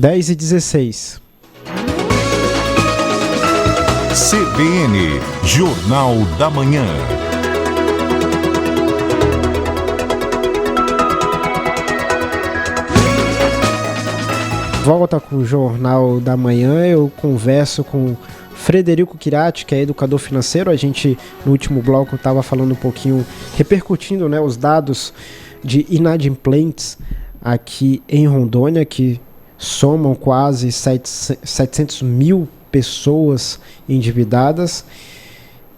10h16. CBN, Jornal da Manhã. Volta com o Jornal da Manhã. Eu converso com Frederico Kirati, que é educador financeiro. A gente, no último bloco, estava falando um pouquinho, repercutindo, né, os dados de inadimplentes aqui em Rondônia, que somam quase 700 mil pessoas endividadas.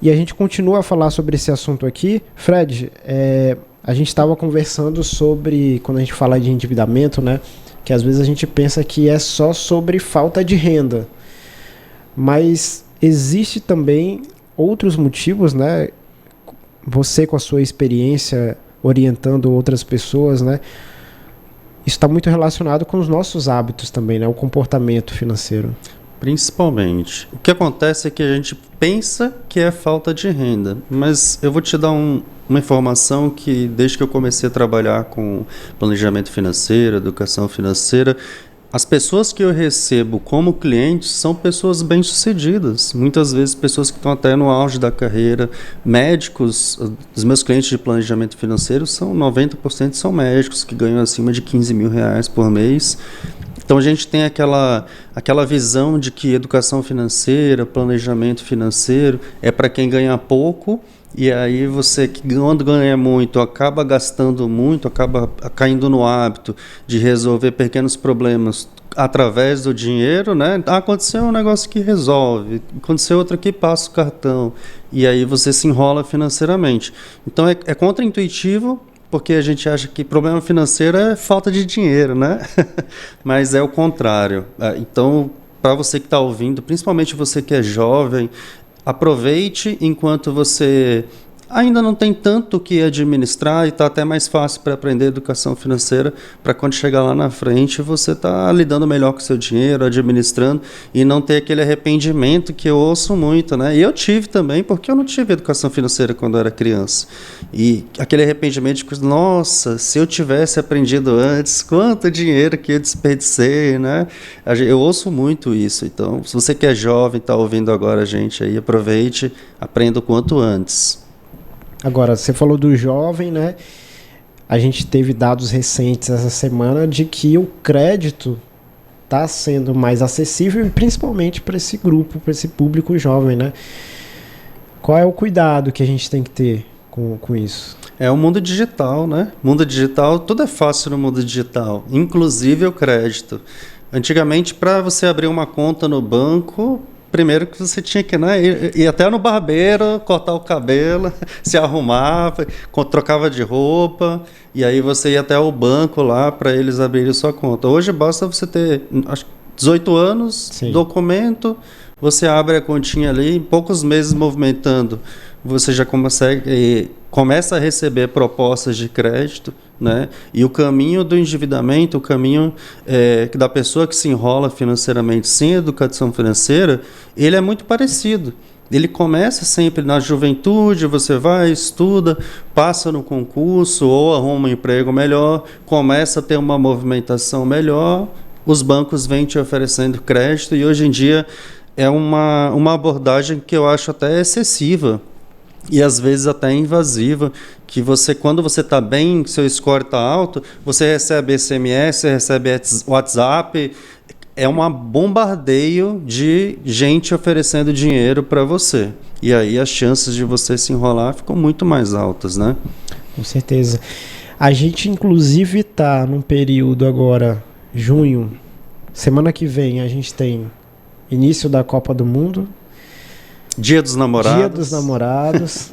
E a gente continua a falar sobre esse assunto aqui. Fred, a gente estava conversando sobre, quando a gente fala de endividamento, né, que às vezes a gente pensa que é só sobre falta de renda. Mas existe também outros motivos, né? Você, com a sua experiência orientando outras pessoas, né? Isso está muito relacionado com os nossos hábitos também, né? O comportamento financeiro. Principalmente. O que acontece é que a gente pensa que é falta de renda, mas eu vou te dar uma informação que, desde que eu comecei a trabalhar com planejamento financeiro, educação financeira, as pessoas que eu recebo como clientes são pessoas bem-sucedidas, muitas vezes pessoas que estão até no auge da carreira, médicos. Os meus clientes de planejamento financeiro, 90% são médicos que ganham acima de R$15 mil por mês. Então a gente tem aquela visão de que educação financeira, planejamento financeiro é para quem ganha pouco, e aí você, que quando ganha muito, acaba gastando muito, acaba caindo no hábito de resolver pequenos problemas através do dinheiro, né? Aconteceu um negócio que resolve, aconteceu outro aqui, passa o cartão, e aí você se enrola financeiramente. Então é contraintuitivo, porque a gente acha que problema financeiro é falta de dinheiro, né? Mas é o contrário. Então, para você que está ouvindo, principalmente você que é jovem, aproveite enquanto você ainda não tem tanto o que administrar e está até mais fácil para aprender educação financeira, para quando chegar lá na frente você tá lidando melhor com o seu dinheiro, administrando, e não ter aquele arrependimento que eu ouço muito, né? E eu tive também, porque eu não tive educação financeira quando eu era criança. E aquele arrependimento de, nossa, se eu tivesse aprendido antes, quanto dinheiro que eu desperdicei, né? Eu ouço muito isso. Então, se você que é jovem, está ouvindo agora a gente aí, aproveite, aprenda o quanto antes. Agora, você falou do jovem, né? A gente teve dados recentes essa semana de que o crédito está sendo mais acessível, principalmente para esse grupo, para esse público jovem, né? Qual é o cuidado que a gente tem que ter com isso? É o mundo digital, né? Mundo digital, tudo é fácil no mundo digital, inclusive o crédito. Antigamente, para você abrir uma conta no banco, primeiro que você tinha que, né, ir até no barbeiro, cortar o cabelo, se arrumar, trocava de roupa, e aí você ia até o banco lá para eles abrirem sua conta. Hoje basta você ter 18 anos, sim, documento, você abre a continha ali, em poucos meses movimentando, você já começa a receber propostas de crédito, né? E o caminho do endividamento, o caminho da pessoa que se enrola financeiramente sem educação financeira, ele é muito parecido. Ele começa sempre na juventude, você vai, estuda, passa no concurso ou arruma um emprego melhor, começa a ter uma movimentação melhor, os bancos vêm te oferecendo crédito, e hoje em dia é uma abordagem que eu acho até excessiva e às vezes até invasiva, que você, quando você está bem, seu score está alto, você recebe SMS, recebe WhatsApp, é um bombardeio de gente oferecendo dinheiro para você. E aí as chances de você se enrolar ficam muito mais altas, né? Com certeza. A gente, inclusive, está num período agora, junho, semana que vem, a gente tem início da Copa do Mundo, Dia dos Namorados. Dia dos Namorados.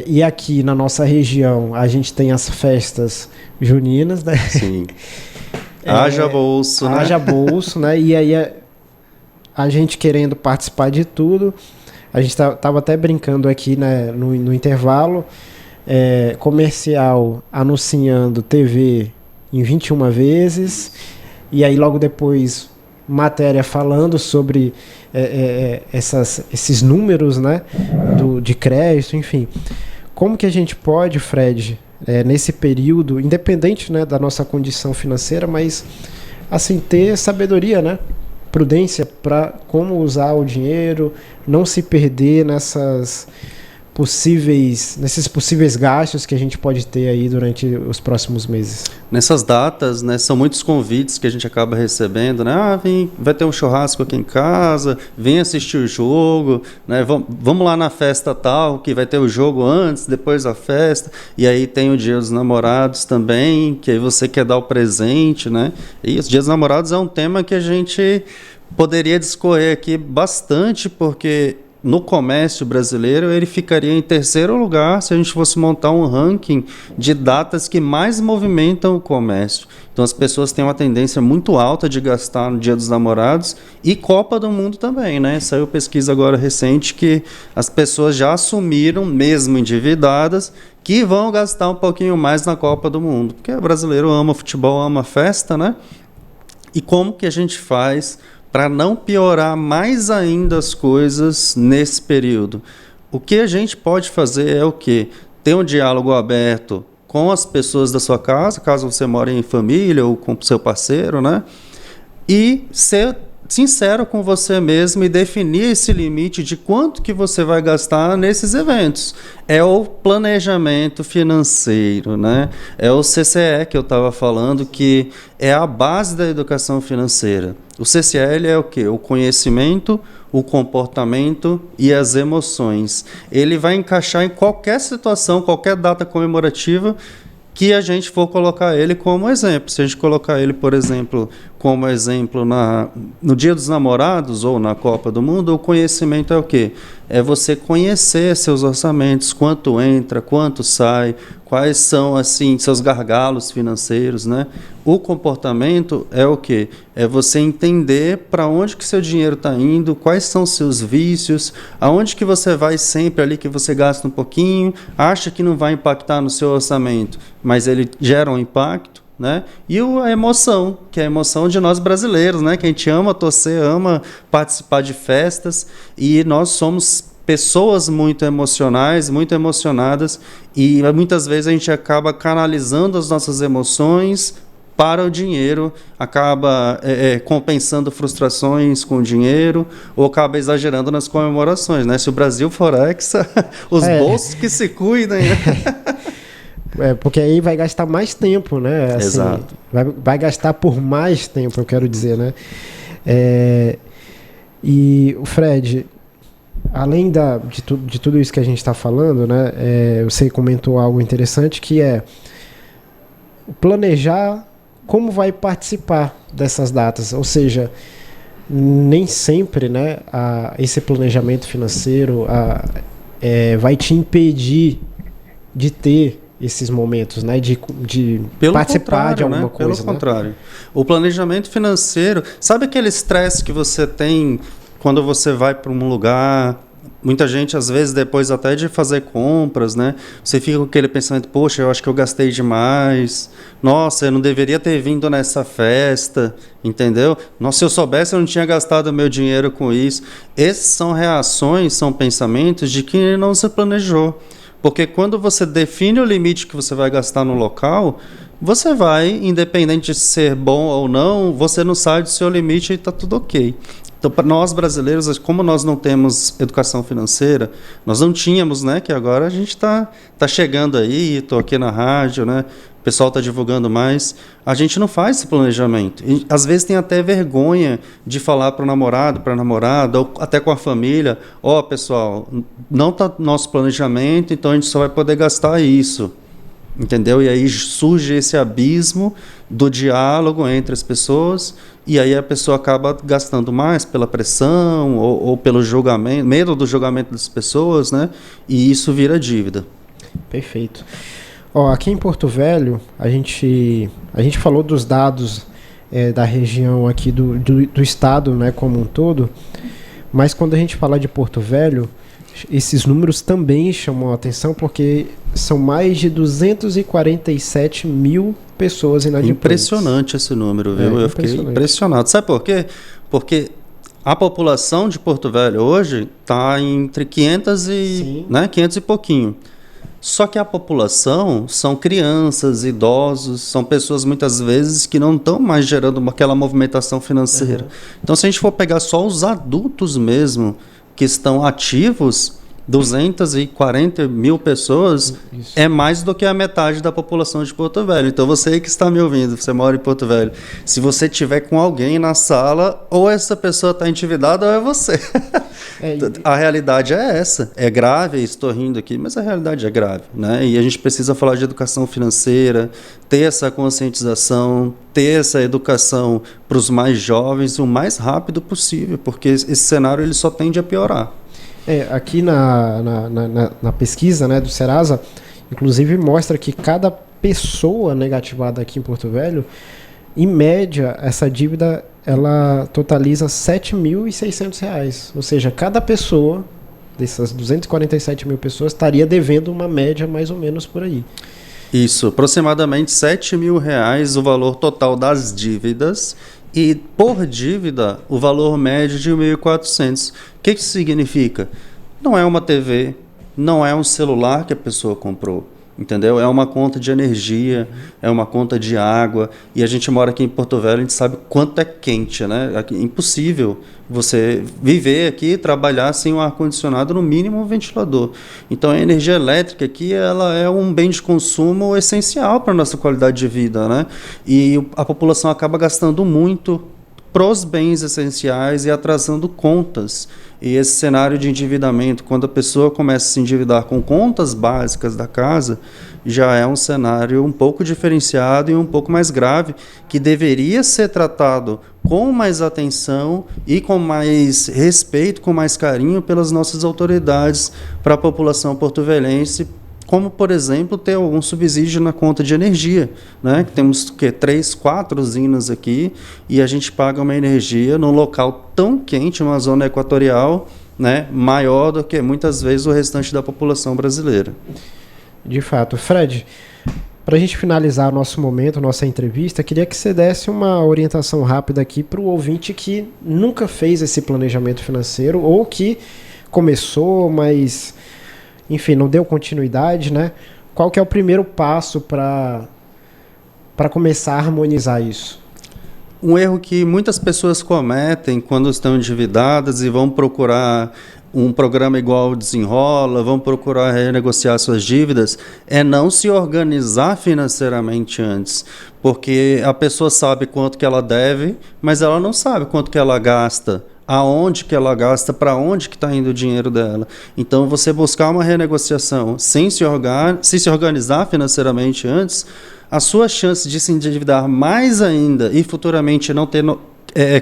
E aqui na nossa região a gente tem as festas juninas, né? Sim. Haja bolso, né? Haja bolso, né? E aí a gente querendo participar de tudo. A gente tava até brincando aqui, né, no intervalo. Comercial anunciando TV em 21 vezes. E aí logo depois matéria falando sobre esses números, né, de crédito, enfim. Como que a gente pode, Fred, nesse período, independente, né, da nossa condição financeira, mas assim, ter sabedoria, né? Prudência para como usar o dinheiro, não se perder nesses possíveis gastos que a gente pode ter aí durante os próximos meses. Nessas datas, né, são muitos convites que a gente acaba recebendo, né? Vai ter um churrasco aqui em casa, vem assistir o jogo, né? Vamos lá na festa tal, que vai ter o jogo antes, depois a festa, e aí tem o Dia dos Namorados também, que aí você quer dar o presente, né? E os Dias dos Namorados é um tema que a gente poderia discorrer aqui bastante, porque no comércio brasileiro ele ficaria em terceiro lugar se a gente fosse montar um ranking de datas que mais movimentam o comércio. Então as pessoas têm uma tendência muito alta de gastar no Dia dos Namorados e Copa do Mundo também, né? Saiu pesquisa agora recente que as pessoas já assumiram, mesmo endividadas, que vão gastar um pouquinho mais na Copa do Mundo, porque o brasileiro ama futebol, ama festa, né? E como que a gente faz para não piorar mais ainda as coisas nesse período? O que a gente pode fazer é o quê? Ter um diálogo aberto com as pessoas da sua casa, caso você mora em família ou com o seu parceiro, né? E ser sincero com você mesmo e definir esse limite de quanto que você vai gastar nesses eventos. É o planejamento financeiro, né? É o CCE que eu estava falando, que é a base da educação financeira. O CCL é o quê? O conhecimento, o comportamento e as emoções. Ele vai encaixar em qualquer situação, qualquer data comemorativa que a gente for colocar ele como exemplo. Se a gente colocar ele, por exemplo, como exemplo no Dia dos Namorados ou na Copa do Mundo, o conhecimento é o quê? É você conhecer seus orçamentos, quanto entra, quanto sai, quais são assim seus gargalos financeiros, né? O comportamento é o quê? É você entender para onde que seu dinheiro está indo, quais são seus vícios, aonde que você vai sempre ali que você gasta um pouquinho, acha que não vai impactar no seu orçamento, mas ele gera um impacto, né? E a emoção, que é a emoção de nós brasileiros, né? Que a gente ama torcer, ama participar de festas, e nós somos pessoas muito emocionais, muito emocionadas, e muitas vezes a gente acaba canalizando as nossas emoções para o dinheiro, acaba compensando frustrações com o dinheiro, ou acaba exagerando nas comemorações, né? Se o Brasil for hexa, os bolsos que se cuidem, né? Porque aí vai gastar mais tempo, né? Assim, exato. Vai gastar por mais tempo, eu quero dizer, né? E o Fred, além de tudo isso que a gente está falando, né? Você comentou algo interessante, que é planejar como vai participar dessas datas. Ou seja, nem sempre, né, esse planejamento financeiro vai te impedir de ter esses momentos, né, de participar de alguma coisa. Pelo contrário. O planejamento financeiro, sabe aquele estresse que você tem quando você vai para um lugar? Muita gente, às vezes, depois até de fazer compras, né? Você fica com aquele pensamento, poxa, eu acho que eu gastei demais. Nossa, eu não deveria ter vindo nessa festa, entendeu? Nossa, se eu soubesse, eu não tinha gastado meu dinheiro com isso. Essas são reações, são pensamentos de quem não se planejou. Porque quando você define o limite que você vai gastar no local, você vai, independente de ser bom ou não, você não sai do seu limite e está tudo ok. Então, para nós brasileiros, como nós não temos educação financeira, nós não tínhamos, né? Que agora a gente está chegando aí, estou aqui na rádio, né? O pessoal está divulgando mais. A gente não faz esse planejamento. E, às vezes tem até vergonha de falar para o namorado, para a namorada, ou até com a família: ó, pessoal, não está nosso planejamento, então a gente só vai poder gastar isso. Entendeu? E aí surge esse abismo do diálogo entre as pessoas, e aí a pessoa acaba gastando mais pela pressão ou pelo julgamento, medo do julgamento das pessoas, né? E isso vira dívida. Perfeito. Aqui em Porto Velho, a gente falou dos dados da região aqui do estado, né, como um todo, mas quando a gente fala de Porto Velho, esses números também chamam a atenção, porque são mais de 247 mil pessoas inadimplentes. Impressionante esse número, viu? Eu fiquei impressionado. Sabe por quê? Porque a população de Porto Velho hoje está entre 500 e pouquinho. Só que a população são crianças, idosos, são pessoas muitas vezes que não estão mais gerando aquela movimentação financeira. Então, se a gente for pegar só os adultos mesmo que estão ativos, 240 mil pessoas, é mais do que a metade da população de Porto Velho. Então, você que está me ouvindo, você mora em Porto Velho, se você tiver com alguém na sala, ou essa pessoa está endividada ou é você. A realidade é essa. É grave, estou rindo aqui, mas a realidade é grave, né? E a gente precisa falar de educação financeira, ter essa conscientização, ter essa educação para os mais jovens o mais rápido possível, porque esse cenário ele só tende a piorar. Aqui na pesquisa, né, do Serasa, inclusive mostra que cada pessoa negativada aqui em Porto Velho, em média, essa dívida ela totaliza R$ 7.600. Ou seja, cada pessoa, dessas 247 mil pessoas, estaria devendo uma média mais ou menos por aí. Isso, aproximadamente R$ 7.000 o valor total das dívidas. E por dívida, o valor médio de 1.400. O que isso significa? Não é uma TV, não é um celular que a pessoa comprou, entendeu? É uma conta de energia, é uma conta de água. E a gente mora aqui em Porto Velho, a gente sabe quanto é quente, né? É impossível você viver aqui, trabalhar sem um ar-condicionado, no mínimo um ventilador. Então, a energia elétrica aqui, ela é um bem de consumo essencial para a nossa qualidade de vida, né? E a população acaba gastando muito pros bens essenciais e atrasando contas. E esse cenário de endividamento, quando a pessoa começa a se endividar com contas básicas da casa, já é um cenário um pouco diferenciado e um pouco mais grave, que deveria ser tratado com mais atenção e com mais respeito, com mais carinho pelas nossas autoridades para a população porto-velhense, como, por exemplo, ter algum subsídio na conta de energia, né? Temos 3, 4 usinas aqui e a gente paga uma energia num local tão quente, uma zona equatorial, né? Maior do que muitas vezes o restante da população brasileira. De fato. Fred, para a gente finalizar nosso momento, nossa entrevista, queria que você desse uma orientação rápida aqui para o ouvinte que nunca fez esse planejamento financeiro ou que começou, mas enfim, não deu continuidade, né? Qual que é o primeiro passo para começar a harmonizar isso? Um erro que muitas pessoas cometem quando estão endividadas e vão procurar um programa igual ao Desenrola, vão procurar renegociar suas dívidas, é não se organizar financeiramente antes. Porque a pessoa sabe quanto que ela deve, mas ela não sabe quanto que ela gasta, aonde que ela gasta, para onde que está indo o dinheiro dela. Então, você buscar uma renegociação sem se organizar financeiramente antes, a sua chance de se endividar mais ainda e futuramente não ter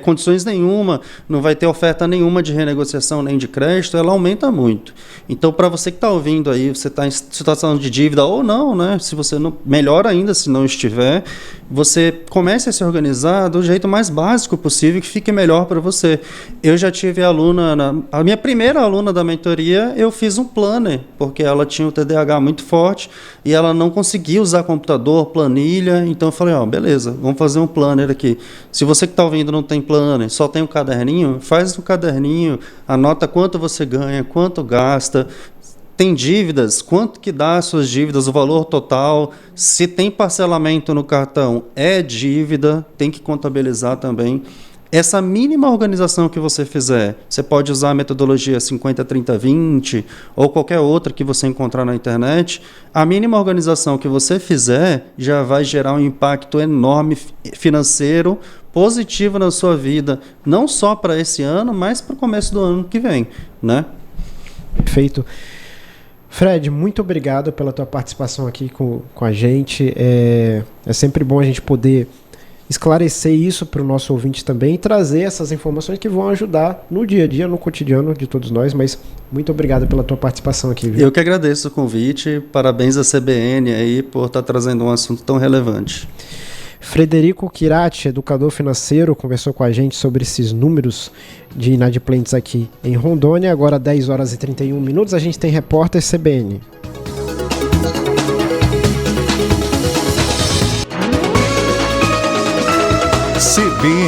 condições nenhuma, não vai ter oferta nenhuma de renegociação nem de crédito, ela aumenta muito. Então, para você que está ouvindo aí, você está em situação de dívida ou não, né? Se você não, melhor ainda se não estiver, você comece a se organizar do jeito mais básico possível, que fique melhor para você. Eu já tive a minha primeira aluna da mentoria, eu fiz um planner, porque ela tinha um TDAH muito forte e ela não conseguia usar computador, planilha, então eu falei, beleza, vamos fazer um planner aqui. Se você que está ouvindo não tem planner, só tem um caderninho, faz um caderninho, anota quanto você ganha, quanto gasta, tem dívidas, quanto que dá as suas dívidas, o valor total, se tem parcelamento no cartão, é dívida, tem que contabilizar também. Essa mínima organização que você fizer, você pode usar a metodologia 50-30-20 ou qualquer outra que você encontrar na internet, a mínima organização que você fizer já vai gerar um impacto enorme financeiro, positivo na sua vida, não só para esse ano, mas para o começo do ano que vem, né? Perfeito. Fred, muito obrigado pela tua participação aqui com a gente. É sempre bom a gente poder esclarecer isso para o nosso ouvinte também e trazer essas informações que vão ajudar no dia a dia, no cotidiano de todos nós, mas muito obrigado pela tua participação aqui. Viu? Eu que agradeço o convite, parabéns à CBN aí por estar trazendo um assunto tão relevante. Frederico Kirati, educador financeiro, conversou com a gente sobre esses números de inadimplentes aqui em Rondônia. Agora 10 horas e 31 minutos, a gente tem repórter CBN. CBN